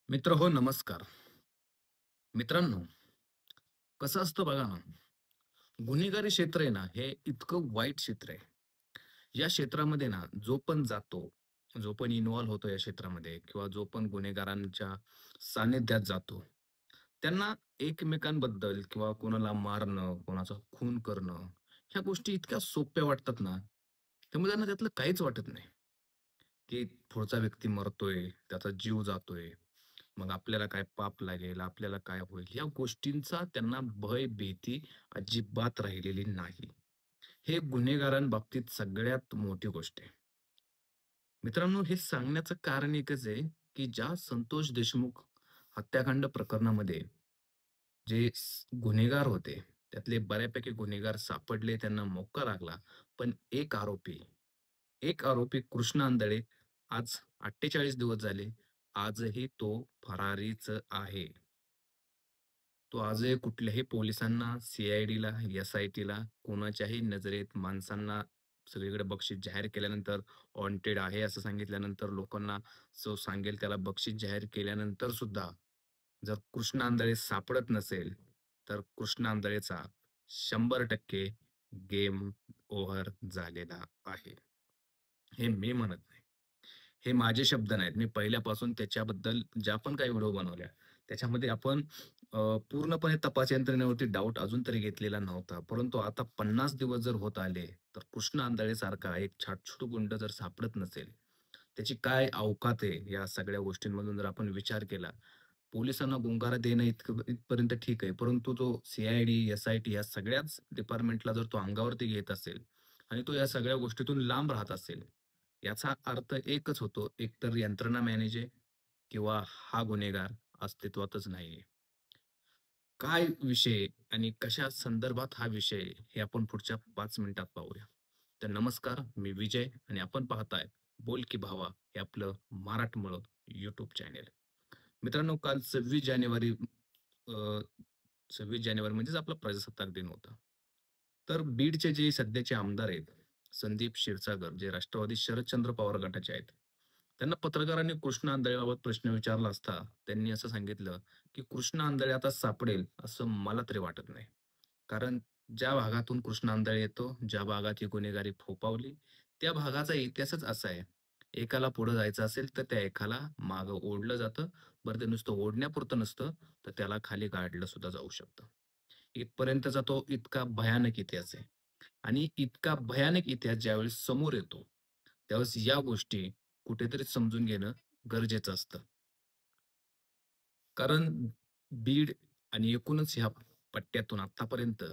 मित्र हो, नमस्कार. मित्रांनो, कसं असतं बघा ना, गुन्हेगारी क्षेत्र आहे ना, हे इतकं वाईट क्षेत्र आहे. या क्षेत्रामध्ये ना, जो पण जातो, जो पण इन्व्हॉल्व होतो या क्षेत्रामध्ये किंवा जो पण गुन्हेगारांच्या सानिध्यात जातो, त्यांना एकमेकांबद्दल किंवा कोणाला मारणं, कोणाचा खून करणं, ह्या गोष्टी इतक्या सोप्या वाटतात ना, त्यामुळे त्यांना त्यातलं काहीच वाटत नाही, की पुढचा व्यक्ती मरतोय, त्याचा जीव जातोय. मग आपल्याला काय पाप लागेल, आपल्याला काय होईल, या गोष्टींचा त्यांना भय, भीती अजिबात राहिलेली नाही. हे गुन्हेगारांबाबतीत सगळ्यात मोठी गोष्ट आहे. मित्रांनो, हे सांगण्याचं कारण एकच आहे, की ज्या संतोष देशमुख हत्याकांड प्रकरणामध्ये जे गुन्हेगार होते, त्यातले बऱ्यापैकी गुन्हेगार सापडले, त्यांना मौका लागला. पण एक आरोपी कृष्ण आंधळे आज 48 दिवस झाले, आजही तो फरारीच आहे. तो आजही कुठल्याही पोलिसांना, सी-आय-डीला, एस-आय-टीला कोणाच्याही नजरेत माणसांना सगळीकडे बक्षीस जाहीर केल्यानंतर, वॉन्टेड आहे असं सांगितल्यानंतर लोकांना जो सांगेल त्याला बक्षीस जाहीर केल्यानंतर सुद्धा जर कृष्ण आंधळे सापडत नसेल, तर कृष्ण आंधळेचा 100% गेम ओव्हर झालेला आहे. हे मी म्हणत नाही. हे माझे शब्द नाहीत. मी पहिल्यापासून त्याच्याबद्दल ज्या पण काही व्हिडिओ बनवल्या, त्याच्यामध्ये आपण पूर्णपणे तपास यंत्रणेवरती डाऊट अजून तरी घेतलेला नव्हता. परंतु आता 50 दिवस जर होत आले, तर कृष्ण आंधळेसारखा एक छाटछूट गुंड जर सापडत नसेल, त्याची काय अवकात आहे, या सगळ्या गोष्टींमधून जर आपण विचार केला, पोलिसांना गुंगारा देणं इथपर्यंत ठीक आहे. परंतु तो सी-आय-डी, एस-आय-टी या सगळ्याच डिपार्टमेंटला जर तो अंगावरती घेत असेल आणि तो या सगळ्या गोष्टीतून लांब राहत असेल, याचा अर्थ एकच होतो, एकतर यंत्रणा मॅनेज आहे किंवा हा गुन्हेगार अस्तित्वातच नाहीये. काय विषय आणि कशा संदर्भात हा विषय आहे, हे आपण पुढच्या 5 मिनिटात पाहूया. तर नमस्कार, मी विजय आणि आपण पाहताय बोल की भावा हे आपलं मराठमोळं यूट्यूब चॅनेल. मित्रांनो, काल 26 जानेवारी म्हणजेच आपला प्रजासत्ताक दिन होता. तर बीडचे जे सध्याचे आमदार आहेत, संदीप क्षीरसागर, जे राष्ट्रवादी शरदचंद्र पवार गटाचे आहेत. त्यांना पत्रकारांनी कृष्ण आंधळेबाबत प्रश्न विचारला असता त्यांनी असं सांगितलं, की कृष्ण आंधळे आता सापडेल असं मला तरी वाटत नाही. कारण ज्या भागातून कृष्ण आंधळे येतो, ज्या भागात ही गुन्हेगारी फोफावली, त्या भागाचा इतिहासच असा आहे. एकाला पुढे जायचं असेल, तर त्या एकाला मागं ओढलं जातं. बरं, ते नुसतं ओढण्यापुरतं नसतं, तर त्याला खाली गाडलं सुद्धा जाऊ शकतं. इथपर्यंतचा तो इतका भयानक इतिहास आहे. आणि इतका भयानक इतिहास ज्यावेळेस समोर येतो, त्यावेळेस या गोष्टी कुठेतरी समजून घेणं गरजेचं असतं. कारण बीड आणि एकूणच ह्या पट्ट्यातून आत्तापर्यंत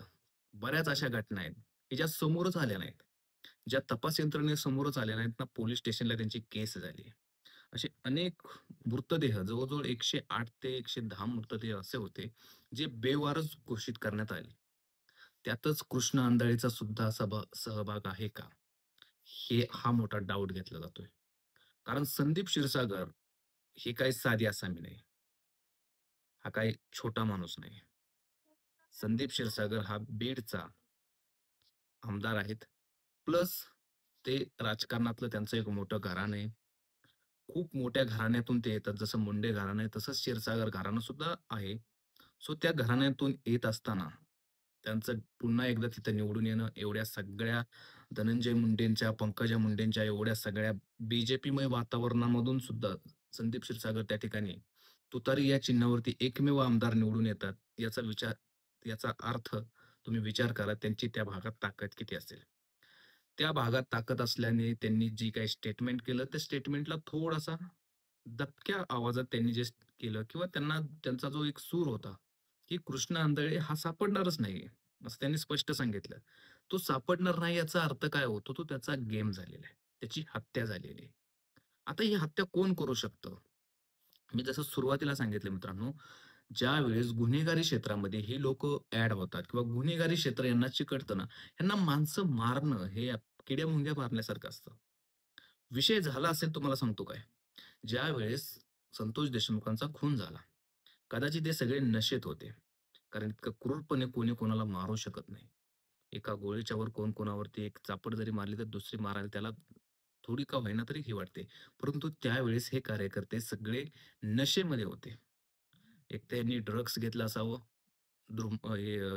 बऱ्याच अशा घटना आहेत, की ज्या समोरच आल्या नाहीत. ज्या तपास यंत्रणेसमोरच आल्या नाहीत ना, पोलिस स्टेशनला त्यांची केस झाली. असे अनेक मृतदेह जवळ-जवळ 108 ते 110 मृतदेह असे होते, जे बेवारस घोषित करण्यात आले. त्यातच कृष्ण आंधळेचा सुद्धा सहभाग आहे का? हा मोठा डाऊट घेतला जातोय. कारण संदीप क्षीरसागर ही काही साधी आसामी नाही. हा काही छोटा माणूस नाही. संदीप क्षीरसागर हा बीडचा आमदार आहेत. प्लस ते राजकारणातलं त्यांचं एक मोठं घराणं आहे. खूप मोठ्या घराण्यातून ते येतात. जसं मुंडे घराणं आहे, तसंच क्षीरसागर घराणं सुद्धा आहे. सो त्या घराण्यातून येत असताना त्यांचं पुन्हा एकदा तिथं निवडून येणं, एवढ्या सगळ्या धनंजय मुंडेंच्या, पंकजा मुंडेंच्या एवढ्या सगळ्या बी-जे-पीमय वातावरणामधून सुद्धा संदीप क्षीरसागर त्या ठिकाणी तुतारी या चिन्हावरती एकमेव आमदार निवडून येतात. याचा अर्थ तुम्ही विचार करा त्यांची त्या भागात ताकद किती असेल. त्या भागात ताकद असल्याने त्यांनी जी काही स्टेटमेंट केलं, त्या स्टेटमेंटला थोडासा दबक्या आवाजात त्यांनी जे केलं किंवा त्यांचा जो एक सूर होता, की कृष्ण आंधळे हा सापडणारच नाहीये, असं त्यांनी स्पष्ट सांगितलं. तो सापडणार नाही याचा अर्थ काय होतो? तो त्याचा गेम झालेला आहे. त्याची हत्या झालेली आहे. आता ही हत्या कोण करू शकतं? मी जसं सुरुवातीला सांगितलं मित्रांनो, ज्यावेळेस गुन्हेगारी क्षेत्रामध्ये हे लोकं ॲड होतात किंवा गुन्हेगारी क्षेत्र यांना चिकटतं ना, ह्यांना माणसं मारणं हे किड्या-मुंग्या मारण्यासारखं असतं. विषय झाला असेल तुम्हाला सांगतो काय, ज्यावेळेस संतोष देशमुखांचा खून झाला. कदाचित हे सगळे नशेत होते. कारण इतकं क्रूरपणे कोणी कोणाला मारू शकत नाही. एका गोळीच्या वर कोण कोणावरती एक चापड जरी मारली तर दुसरी मारायला त्याला थोडी का होईना तरी ही वाटते. परंतु त्यावेळेस हे कार्यकर्ते सगळे नशेमध्ये होते. एक तर यांनी ड्रग्स घेतलं असावं,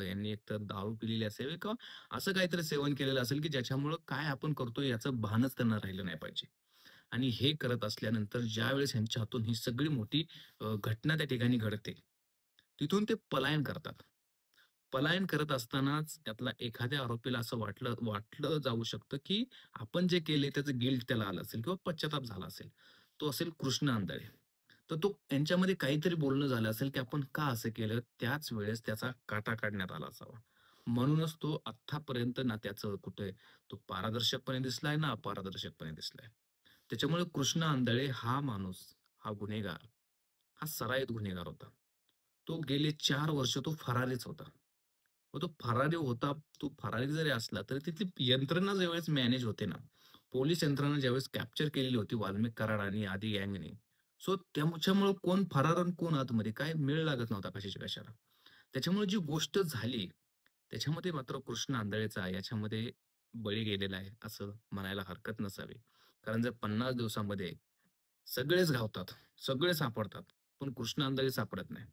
यांनी एकतर दारू पिलेली असेल किंवा असं काहीतरी सेवन केलेलं असेल, की ज्याच्यामुळं काय आपण करतोय याचं भानच त्यांना राहिलं नाही पाहिजे. आणि हे करत असल्यानंतर ज्यावेळेस ह्यांच्या हातून ही सगळी मोठी घटना त्या ठिकाणी घडते, तिथून ते पलायन करतात. पलायन करत असतानाच त्यातला एखाद्या आरोपीला असं वाटलं वाटलं जाऊ शकतं, की आपण जे केले त्याचं गिल्ट त्याला आलं असेल किंवा पश्चाताप झाला असेल. तो असेल कृष्ण आंधळे. तर तो यांच्यामध्ये काहीतरी बोलणं झालं असेल, की आपण का असं केलं? त्याच वेळेस त्याचा काटा काढण्यात आला असावा. म्हणूनच तो आत्तापर्यंत ना त्याचं कुठे तो पारदर्शकपणे दिसलाय ना अपारदर्शकपणे दिसलाय. त्याच्यामुळे कृष्ण आंधळे हा माणूस, हा गुन्हेगार, हा सराईत गुन्हेगार होता. तो गेले 4 वर्ष तो फरारीच होता. मग तो फरारी होता, तो फरारी जरी असला, तरी तिथली यंत्रणा ज्यावेळेस मॅनेज होते ना, पोलीस यंत्रणा ज्यावेळेस कॅप्चर केलेली होती वाल्मिक कराड आणि आदी गँगने, सो त्याच्यामुळं कोण फरार आणि कोण आतमध्ये काय मेळ लागत नव्हता कशाच्या कशाला. त्याच्यामुळे जी गोष्ट झाली, त्याच्यामध्ये मात्र कृष्ण आंधळेचा याच्यामध्ये बळी गेलेला आहे, असं म्हणायला हरकत नसावी. कारण जर 50 दिवसामध्ये सगळेच गावतात, सगळे सापडतात, पण कृष्ण आंधळे सापडत नाही.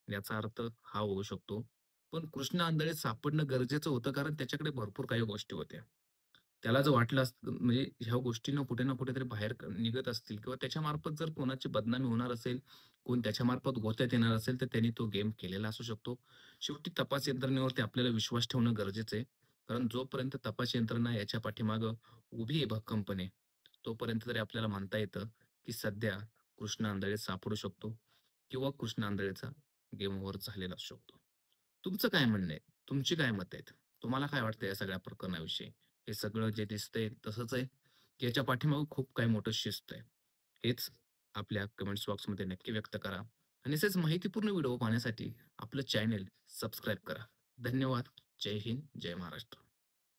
याचा अर्थ हा होऊ शकतो. पण कृष्ण आंधळे सापडणं गरजेचं होतं, कारण त्याच्याकडे भरपूर काही गोष्टी होत्या. त्याला जर वाटलं असतं म्हणजे ह्या गोष्टींना कुठे ना कुठेतरी बाहेर निघत असतील किंवा त्याच्यामार्फत जर कोणाची बदनामी होणार असेल, कोण त्याच्यामार्फत गोत्यात येणार असेल, तर त्यांनी तो गेम केलेला असू शकतो. शेवटी तपास यंत्रणेवरती आपल्याला विश्वास ठेवणं गरजेचं आहे. कारण जोपर्यंत तपास यंत्रणा याच्या पाठीमागं उभी आहे भक्कमपणे, तोपर्यंत तरी आपल्याला म्हणता येतं, की सध्या कृष्ण आंधळे सापडू शकतो किंवा कृष्ण आंधळेचा गेम ओव्हर झालेला असू शकतो. तुमचं काय म्हणणं आहे? तुमची काय मत आहेत? तुम्हाला काय वाटतं या सगळ्या प्रकरणाविषयी? हे सगळं जे दिसतंय तसंच आहे, की याच्या पाठीमागे खूप काही मोठं शिस्त आहे? हेच आपल्या कमेंट्स बॉक्समध्ये नक्की व्यक्त करा आणि असेच माहितीपूर्ण व्हिडिओ पाहण्यासाठी आपलं चॅनेल सबस्क्राईब करा. धन्यवाद. जय हिंद, जय महाराष्ट्र.